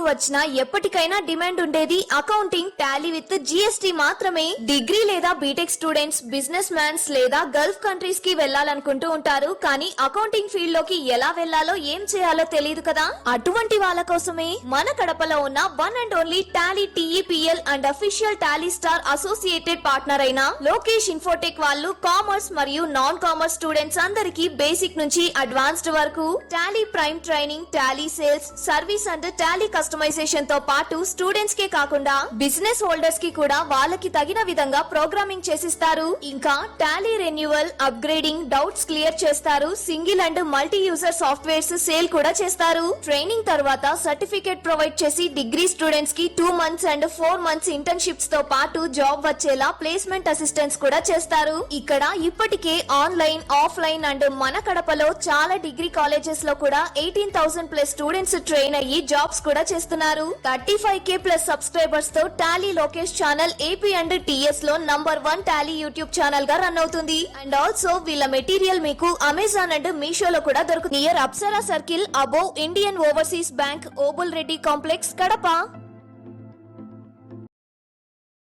వచ్చినా ఎప్పటికైనా డిమాండ్ ఉండేది అకౌంటింగ్ టాలీ విత్ జిఎస్టి మాత్రమే. డిగ్రీ లేదా బీటెక్ స్టూడెంట్స్, బిజినెస్ మ్యాన్స్ లేదా గల్ఫ్ కంట్రీస్ కి వెళ్లాలనుకుంటూ ఉంటారు. కానీ అకౌంటింగ్ ఫీల్డ్ లోకి ఎలా వెళ్లాలో, ఏం చేయాలో తెలియదు కదా. అటువంటి వాళ్ళ కోసమే మన కడపలో ఉన్న one and only Tally TEPL and official Tally star associated partner అయిన లోకేష్ ఇన్ఫోటెక్ వాళ్ళు కామర్స్ మరియు నాన్ కామర్స్ స్టూడెంట్స్ అందరికీ బేసిక్ నుంచి అడ్వాన్స్డ్ వరకు Tally Prime training, Tally sales, service and Tally customisation తో పాటు స్టూడెంట్స్ కే కాకుండా బిజినెస్ హోల్డర్స్ కి కూడా వాళ్ళకి తగిన విధంగా ప్రోగ్రామింగ్ చేసిస్తారు. ఇంకా Tally renewal, upgrading, doubts clear చేస్తారు. Single and multi user softwares sale కూడా చేస్తారు. ట్రైనింగ్ తర్వాత సర్టిఫికేట్ ప్రొవైడ్ చేసి డిగ్రీ స్టూడెంట్స్ కి 2 months అండ్ 4 months ఇంటర్న్షిప్స్ తో పాటు జాబ్ వచ్చేలా ప్లేస్మెంట్ అసిస్టెన్స్ కూడా చేస్తారు. ఇక్కడ ఇప్పటికే ఆన్లైన్, ఆఫ్లైన్ అండ్ మన కడపలో చాలా డిగ్రీ కాలేజెస్ లో కూడా 18,000+ స్టూడెంట్స్ ట్రైన్ అయ్యి జాబ్స్ కూడా చేస్తున్నారు. 35K+ సబ్స్క్రైబర్స్ తో Tally Lokesh channel AP and TS లో #1 టాలీ యూట్యూబ్ ఛానల్ గా రన్ అవుతుంది. అండ్ ఆల్సో వీళ్ళ మెటీరియల్ మీకు అమెజాన్ అండ్ మీషోలో కూడా దొరుకుతుంది. Near Apsara circle above Indian overseas bank, Obul Reddy complex, Kadapa.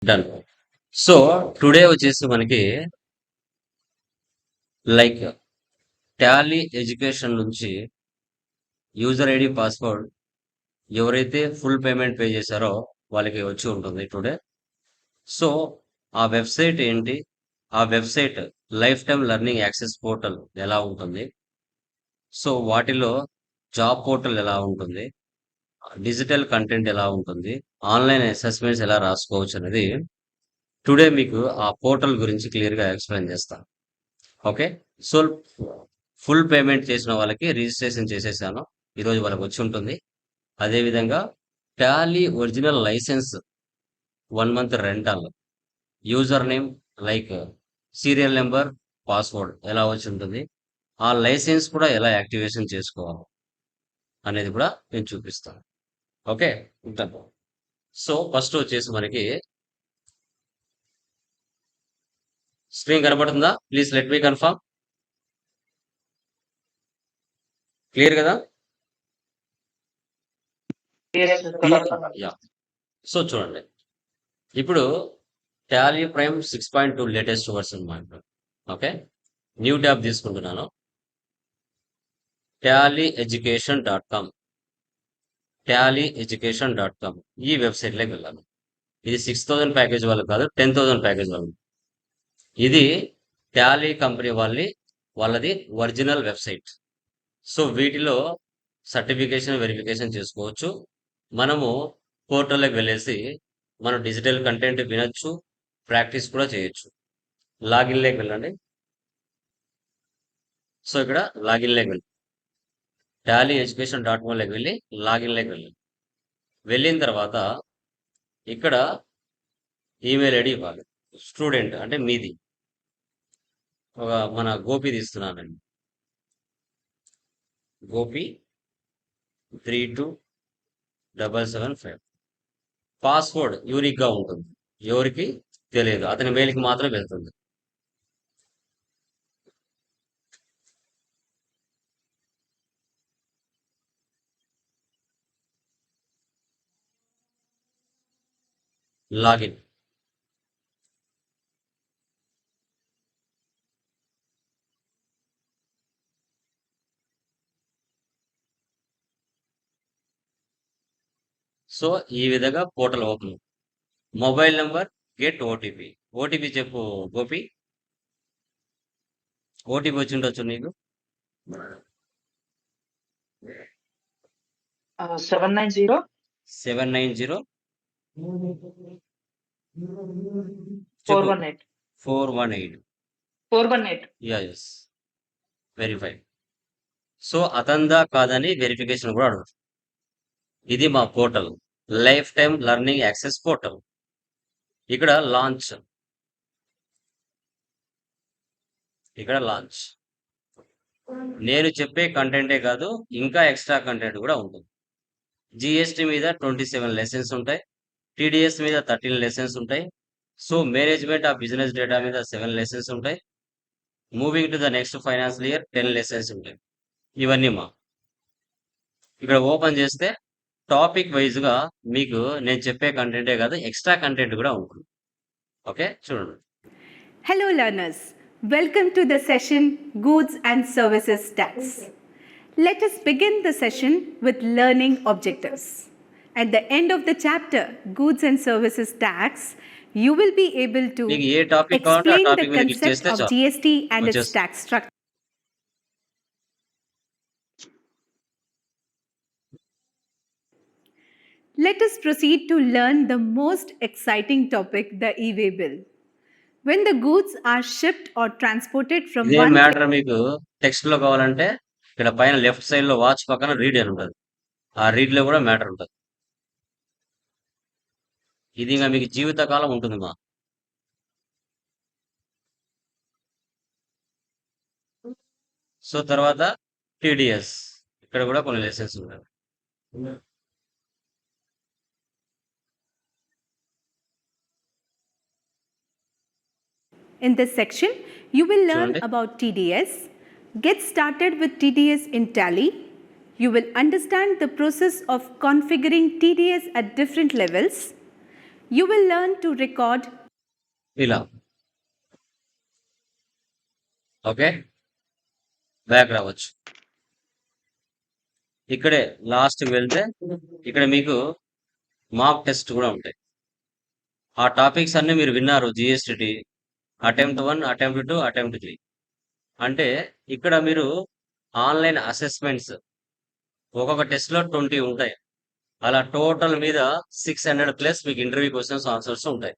Done. So today వచ్చేసి మనకి లైక్ టాలీ ఎడ్యుకేషన్ నుంచి యూజర్ ఐడి, పాస్వర్డ్ ఎవరైతే ఫుల్ పేమెంట్ పే చేశారో వాళ్ళకి వచ్చి ఉంటుంది టుడే. సో ఆ వెబ్సైట్ ఏంటి, ఆ website life time learning access portal ఎలా ఉంటుంది, సో వాటిలో జాబ్ పోర్టల్ ఎలా ఉంటుంది, డిజిటల్ కంటెంట్ ఎలా ఉంటుంది, ఆన్లైన్ అసెస్మెంట్స్ ఎలా రాసుకోవచ్చు అనేది టుడే మీకు ఆ పోర్టల్ గురించి క్లియర్గా ఎక్స్ప్లెయిన్ చేస్తాను. ఓకే. సో ఫుల్ పేమెంట్ చేసిన వాళ్ళకి రిజిస్ట్రేషన్ చేసేసాను, ఈరోజు వాళ్ళకి వచ్చి ఉంటుంది. అదేవిధంగా Tally original licence 1 month rental, user name like serial number, password ఎలా వచ్చి ఉంటుంది, ఆ లైసెన్స్ కూడా ఎలా యాక్టివేషన్ చేసుకోవాలి అనేది కూడా నేను చూపిస్తాను. ఓకే. ఉంటాను. సో ఫస్ట్ వచ్చేసి మనకి స్క్రీన్ కనబడుతుందా? Please let me confirm. Clear కదా? యా. సో చూడండి, ఇప్పుడు టాలీ ప్రైమ్ 6.2 లేటెస్ట్ వర్షన్ మాట. ఓకే. న్యూ ట్యాబ్ తీసుకుంటున్నాను. tallyeducation.com, tallyeducation.com ఈ వెబ్సైట్లోకి వెళ్ళాను. ఇది 6,000 ప్యాకేజ్ వాళ్ళకి కాదు, 10,000 ప్యాకేజ్ వాళ్ళకి. ఇది టాలీ కంపెనీ వాళ్ళది ఒరిజినల్ వెబ్సైట్. సో వీటిలో సర్టిఫికేషన్, వెరిఫికేషన్ చేసుకోవచ్చు. మనము పోర్టల్లోకి వెళ్ళేసి మనం డిజిటల్ కంటెంట్ వినొచ్చు, ప్రాక్టీస్ కూడా చేయొచ్చు. లాగిన్లోకి వెళ్ళండి. సో ఇక్కడ లాగిన్లోకి వెళ్ళి tallyeducation.com వెళ్ళి లాగిన్లోకి వెళ్ళండి. వెళ్ళిన తర్వాత ఇక్కడ ఈమెయిల్ ఐడి ఇవ్వాలి. స్టూడెంట్ అంటే మీది. మన గోపి తీస్తున్నానండి, గోపి 32775. పాస్వర్డ్ యూనిక్ గా ఉంటుంది, ఎవరికి తెలియదు, అతని మెయిల్కి మాత్రం వెళ్తుంది. లాగిన్. సో ఈ విధంగా portal open. Mobile number, get OTP. OTP చెప్పు గోపి. ఓటీపీ వచ్చి ఉండొచ్చు నీకు. 790 790 418 418. 418. Yes, verify. సో అతందా కాదని వెరిఫికేషన్ కూడా అడుగుతుంది. ఇది మా portal, life time learning access portal. ఇక్కడ లాంచ్, ఇక్కడ లాంచ్. నేను చెప్పే కంటెంటే కాదు, ఇంకా ఎక్స్ట్రా కంటెంట్ కూడా ఉంటుంది. జిఎస్టి మీద 27 లెసన్స్ ఉంటాయి, టీడీఎస్ మీద 13 లెసన్స్ ఉంటాయి. So management of business data మీద 7 లెసన్స్ ఉంటాయి. Moving to the next financial year 10 lessons ఉంటాయి. ఇవన్నీ ఇక్కడ ఓపెన్ చేస్తే టాపిక్ వైజ్గా మీకు నేను చెప్పే కంటెంటే కాదు, ఎక్స్ట్రా కంటెంట్ కూడా ఉంటుంది. ఓకే, చూడండి. Hello learners, welcome to the session Goods and Services Tax. Let us begin the session with learning objectives. At the end of the chapter Goods and Services Tax, you will be able to మీకు ఏ topic కావాలంటే ఆ explain the topic మీద click concept చేస్తే of చాలు. GST and its వచ్చేస్తుంది. tax structure. Let us proceed to learn the most exciting topic, the e-way bill. When the goods are shipped or transported from ఇదే one matter మీకు text లో కావాలంటే ఇక్కడ పైన left side లో watch పక్కన read అని ఉంటుంది. ఆ రీడ్ లో కూడా మ్యాటర్ ఉంటుంది. ఇది ఇంకా మీకు జీవితకాలం ఉంటుంది మా. సో తర్వాత టీడీఎస్, ఇక్కడ కూడా కొన్ని లెసన్స్ ఉంటాయి. In this section, you will learn చూడండి. about TDS. Get started with TDS in Tally. You will understand the process of configuring TDS at different levels. You will learn to record ఇలా okay, back రావచ్చు. ఇక్కడే లాస్ట్కి వెళ్తే ఇక్కడ మీకు mock test కూడా ఉంటాయి. ఆ టాపిక్స్ అన్ని మీరు విన్నారు. GST attempt 1, attempt 2, attempt 3. అంటే ఇక్కడ మీరు ఆన్లైన్ అసెస్మెంట్స్ ఒక్కొక్క టెస్ట్ లో 20 ఉంటాయి. అలా టోటల్ మీద 600+ మీకు ఇంటర్వ్యూ క్వశ్చన్స్ ఆన్సర్స్ ఉంటాయి.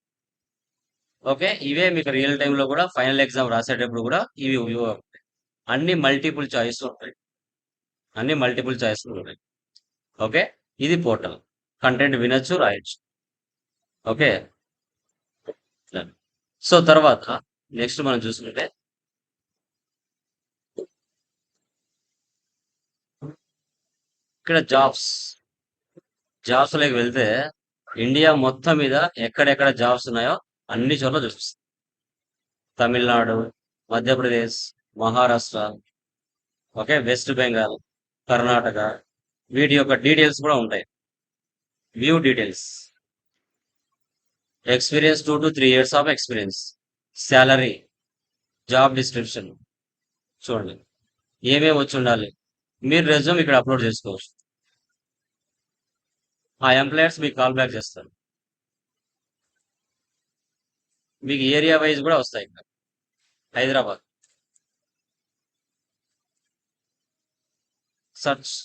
ఓకే, ఇవే మీకు రియల్ టైంలో కూడా ఫైనల్ ఎగ్జామ్ రాసేటప్పుడు కూడా ఇవి ఉంటాయి. అన్ని మల్టిపుల్ చాయిస్ ఉంటాయి. అన్ని మల్టిపుల్ చాయిస్ ఉంటాయి. ఓకే, ఇది పోర్టల్. కంటెంట్ వినొచ్చు, రాయొచ్చు. ఓకే, సో తర్వాత నెక్స్ట్ మనం చూసుకుంటే ఇక్కడ జాబ్స్ లోకి వెళ్తే ఇండియా మొత్తం మీద ఎక్కడెక్కడ జాబ్స్ ఉన్నాయో అన్ని చోట్ల చూపిస్తుంది. తమిళనాడు, మధ్యప్రదేశ్, మహారాష్ట్ర, ఓకే, వెస్ట్ బెంగాల్, కర్ణాటక, వీటి యొక్క డీటెయిల్స్ కూడా ఉంటాయి. View details, experience 2 to 3 years of experience, salary, job description. చూడండి ఏమేమి వచ్చి ఉండాలి. మీరు రెజ్యూమ్ ఇక్కడ అప్లోడ్ చేసుకోవచ్చు. ఆ ఎంప్లాయర్స్ మీకు కాల్ బ్యాక్ చేస్తారు. మీకు ఏరియా వైజ్ కూడా వస్తాయి. ఇక్కడ హైదరాబాద్ సర్చ్,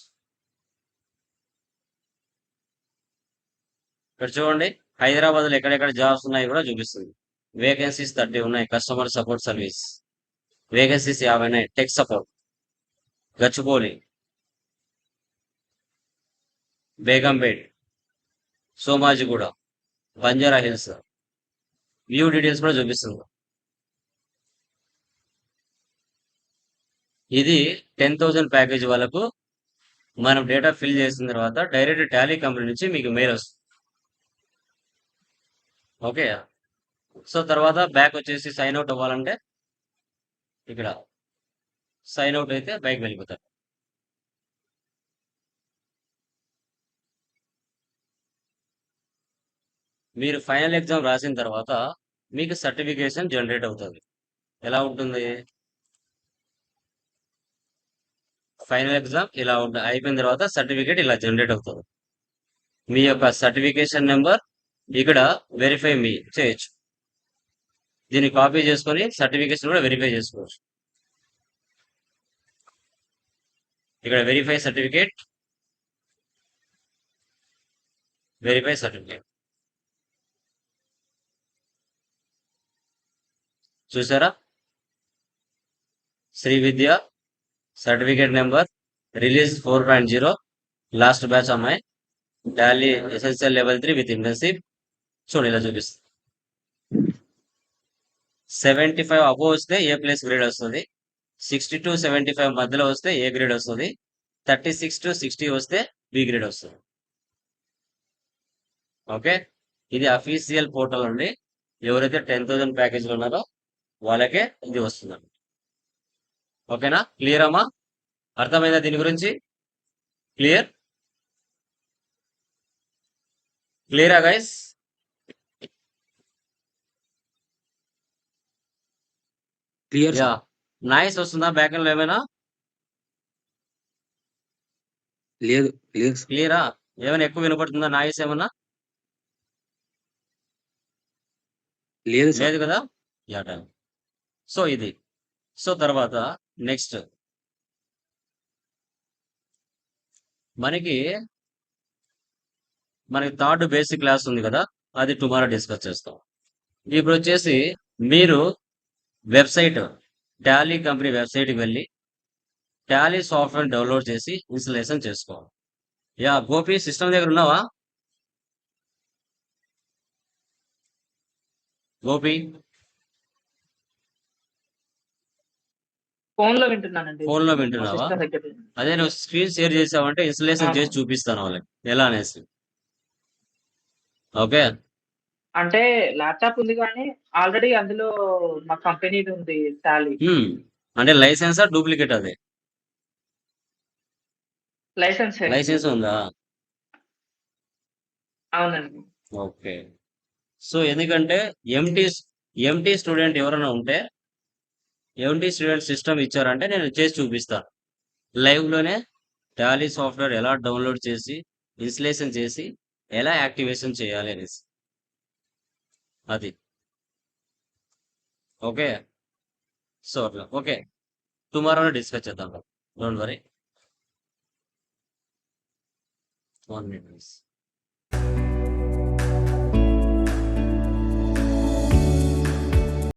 ఇక్కడ చూడండి హైదరాబాద్ లో ఎక్కడెక్కడ జాబ్స్ ఉన్నాయి కూడా చూపిస్తుంది. వేకెన్సీస్ 30 ఉన్నాయి. కస్టమర్ సపోర్ట్ సర్వీస్ వేకెన్సీస్ 50 ఉన్నాయి. Tech support, Gachibowli, Begumpet, Somajiguda, Banjara hills. View details కూడా చూపిస్తుంది. ఇది 10,000 ప్యాకేజ్ వాళ్ళకు మనం డేటా ఫిల్ చేసిన తర్వాత డైరెక్ట్ టాలీ కంపెనీ నుంచి మీకు మెయిల్ వస్తుంది. ఓకే, సో తర్వాత బ్యాక్ వచ్చేసి సైన్ అవుట్ అవ్వాలంటే ఇక్కడ సైన్ అవుట్ అయితే బ్యాక్ వెళ్ళిపోతారు. మీరు ఫైనల్ ఎగ్జామ్ రాసిన తర్వాత మీకు సర్టిఫికేషన్ జనరేట్ అవుతుంది. ఎలా ఉంటుంది? ఫైనల్ ఎగ్జామ్ ఇలా ఉంటుంది. అయిపోయిన తర్వాత సర్టిఫికేట్ ఇలా జనరేట్ అవుతుంది. మీ యొక్క సర్టిఫికేషన్ నెంబర్ ఇక్కడ వెరిఫై మీ చేయొచ్చు. దీన్ని కాపీ చేసుకొని సర్టిఫికేషన్ కూడా వెరిఫై చేసుకోవచ్చు. ఇక్కడ వెరిఫై సర్టిఫికేట్, చూసారా? Sri Vidya certificate number release 4.0 last batch అమ్మాయి, Tally SSL level 3 with internship. చూడండి ఇలా చూపిస్తుంది. 75 అబోవ్ వస్తే ఏ ప్లస్ గ్రేడ్ వస్తుంది. 60 to 75 మధ్యలో వస్తే ఏ గ్రేడ్ వస్తుంది. 36 to 60 వస్తే బి గ్రేడ్ వస్తుంది. ఓకే, ఇది అఫీషియల్ పోర్టల్ అండి. ఎవరైతే 10,000 ప్యాకేజ్లు ఉన్నారో వాళ్ళకే ఇది వస్తుందండి. ఓకేనా? క్లియర్ అమ్మా? అర్థమైందా దీని గురించి? క్లియర్? క్లియరా guys? Clear yeah. Sir. Noise వస్తుందా బ్యాక్‌గ్రౌండ్‌లో ఏమైనా? లేదు లేదు సార్. క్లియరా? ఏమైనా ఎక్కువ వినపడుతుందా నాయిస్ ఏమన్నా? లేదు సార్. లేదు కదా? Yeah done. సో ఇది. సో తర్వాత నెక్స్ట్ మనకి థర్డ్ బేసిక్ క్లాస్ ఉంది కదా, అది టుమారో డిస్కస్ చేస్తాం. ఇప్పుడు వచ్చేసి మీరు వెబ్సైట్ టాలీ కంపెనీ వెబ్సైట్కి వెళ్ళి టాలీ సాఫ్ట్వేర్ డౌన్లోడ్ చేసి ఇన్స్టలేషన్ చేసుకోవాలి. యా గోపి, సిస్టమ్ దగ్గర ఉన్నావా? గోపి ఫోన్ లో వింటున్నానండి. ఫోన్ లో వింటున్నావా? సిస్టమ్ దగ్గర. అదే నువ్వు స్క్రీన్ షేర్ చేసావంటే ఇన్స్టలేషన్ చేసి చూపిస్తాను వాళ్ళకి ఎలా అనేసి. ఓకే. అంటే ల్యాప్టాప్ ఉంది కానీ ఆల్రెడీ అందులో మా కంపెనీది ఉంది టాలీ. అంటే లైసెన్సా డూప్లికేట్ అది? లైసెన్స్ లైసెన్స్ ఉందా? అవునండి. ఓకే. సో ఎందుకంటే ఎంటీ స్టూడెంట్ ఎవరైనా ఉంటే ఎంటీ స్టూడెంట్ సిస్టమ్ ఇచ్చారంటే నేను చేసి చూపిస్తాను లైవ్ లోనే. టాలీ సాఫ్ట్వేర్ ఎలా డౌన్లోడ్ చేసి ఇన్స్టలేషన్ చేసి ఎలా యాక్టివేషన్ చేయాలి అనేసి. అది ఓకే. సో అట్లా ఓకే. టుమారో డిస్కస్ చేద్దాం. Don't worry. 1 minute.